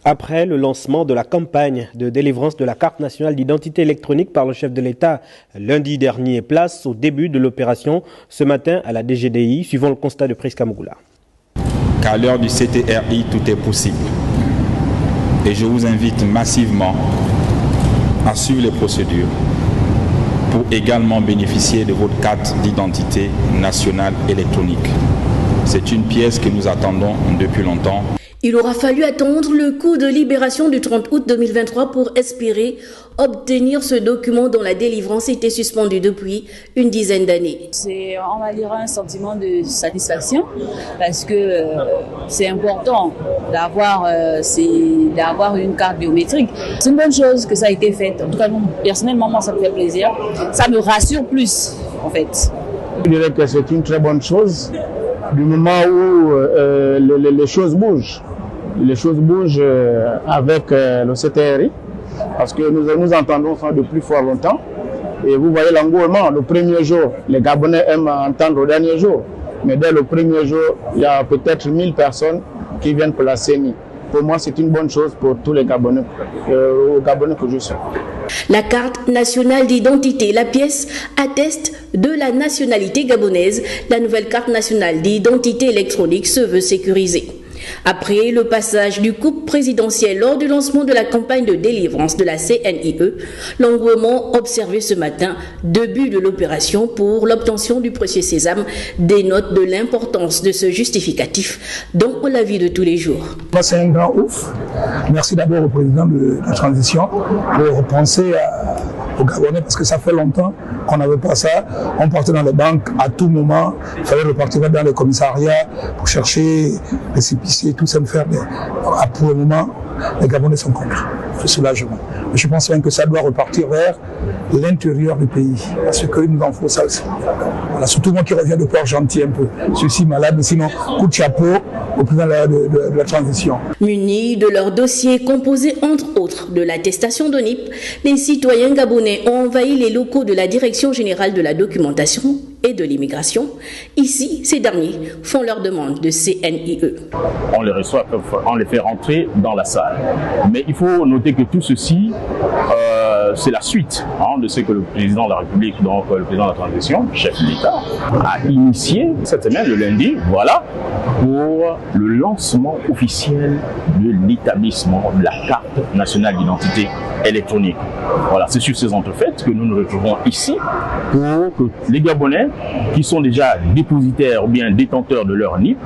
Après le lancement de la campagne de délivrance de la carte nationale d'identité électronique par le chef de l'État lundi dernier, place au début de l'opération ce matin à la DGDI, suivant le constat de Prisca Mougoula. Qu'à l'heure du CTRI, tout est possible. Et je vous invite massivement à suivre les procédures pour également bénéficier de votre carte d'identité nationale électronique. C'est une pièce que nous attendons depuis longtemps. Il aura fallu attendre le coup de libération du 30 août 2023 pour espérer obtenir ce document dont la délivrance était suspendue depuis une dizaine d'années. On va dire un sentiment de satisfaction parce que c'est important d'avoir une carte biométrique. C'est une bonne chose que ça a été fait. En tout cas, personnellement, moi, ça me fait plaisir. Ça me rassure plus, en fait. Je dirais que c'est une très bonne chose du moment où les choses bougent. Les choses bougent avec le CTRI parce que nous entendons ça depuis fort longtemps. Et vous voyez l'engouement. Le premier jour, les Gabonais aiment entendre au dernier jour. Mais dès le premier jour, il y a peut-être 1000 personnes qui viennent pour la CENI. Pour moi, c'est une bonne chose pour tous les Gabonais, que je suis. La carte nationale d'identité, la pièce atteste de la nationalité gabonaise. La nouvelle carte nationale d'identité électronique se veut sécurisée. Après le passage du couple présidentiel lors du lancement de la campagne de délivrance de la CNIE, l'engouement observé ce matin, début de l'opération pour l'obtention du précieux sésame, dénote de l'importance de ce justificatif dans la vie de tous les jours. C'est un grand ouf. Merci d'abord au président de la transition pour penser aux Gabonais parce que ça fait longtemps qu'on n'avait pas ça. On partait dans les banques à tout moment. Il fallait repartir dans les commissariats pour chercher les épiciers, tout ça me faire. Pour le moment, les Gabonais sont contents. C'est soulagement. Mais je pense bien que ça doit repartir vers l'intérieur du pays. Parce qu'il nous en faut ça aussi. Voilà, surtout moi qui reviens de Port-Gentil un peu. Je suis malade, mais sinon, coup de chapeau au président de la transition. Munis de leur dossier composé entre autres de l'attestation d'ONIP, les citoyens gabonais ont envahi les locaux de la Direction générale de la documentation et de l'immigration. Ici, ces derniers font leur demande de CNIE. On les reçoit, on les fait rentrer dans la salle. Mais il faut noter que tout ceci, c'est la suite de ce que le président de la République, donc le président de la transition, chef de l'État, a initié cette semaine, le lundi, voilà, pour le lancement officiel de l'établissement de la carte nationale d'identité électronique. Voilà, c'est sur ces entrefaites que nous nous retrouvons ici pour que les Gabonais qui sont déjà dépositaires ou bien détenteurs de leur NIP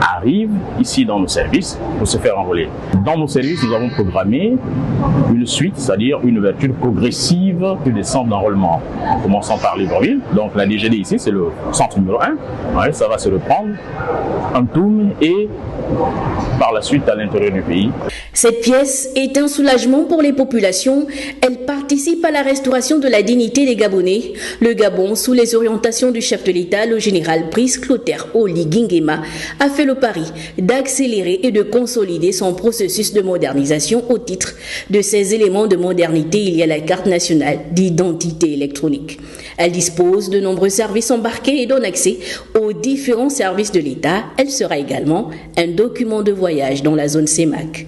arrivent ici dans nos services pour se faire enrôler. Dans nos services, nous avons programmé une suite, c'est-à-dire une ouverture progressive des centres d'enrôlement. Commençons par Libreville, donc la DGD ici, c'est le centre numéro 1. Ouais, ça va se reprendre en Toum et par la suite à l'intérieur du pays. Cette pièce est un soulagement pour les populations. Elle participe à la restauration de la dignité des Gabonais. Le Gabon, sous les orientations du chef de l'État, le général Brice Clotaire Oligui-Nguema, a fait le pari d'accélérer et de consolider son processus de modernisation. Au titre de ces éléments de modernité, il y a la carte nationale d'identité électronique. Elle dispose de nombreux services embarqués et donne accès aux différents services de l'État. Elle sera également un document de voyage dans la zone CEMAC.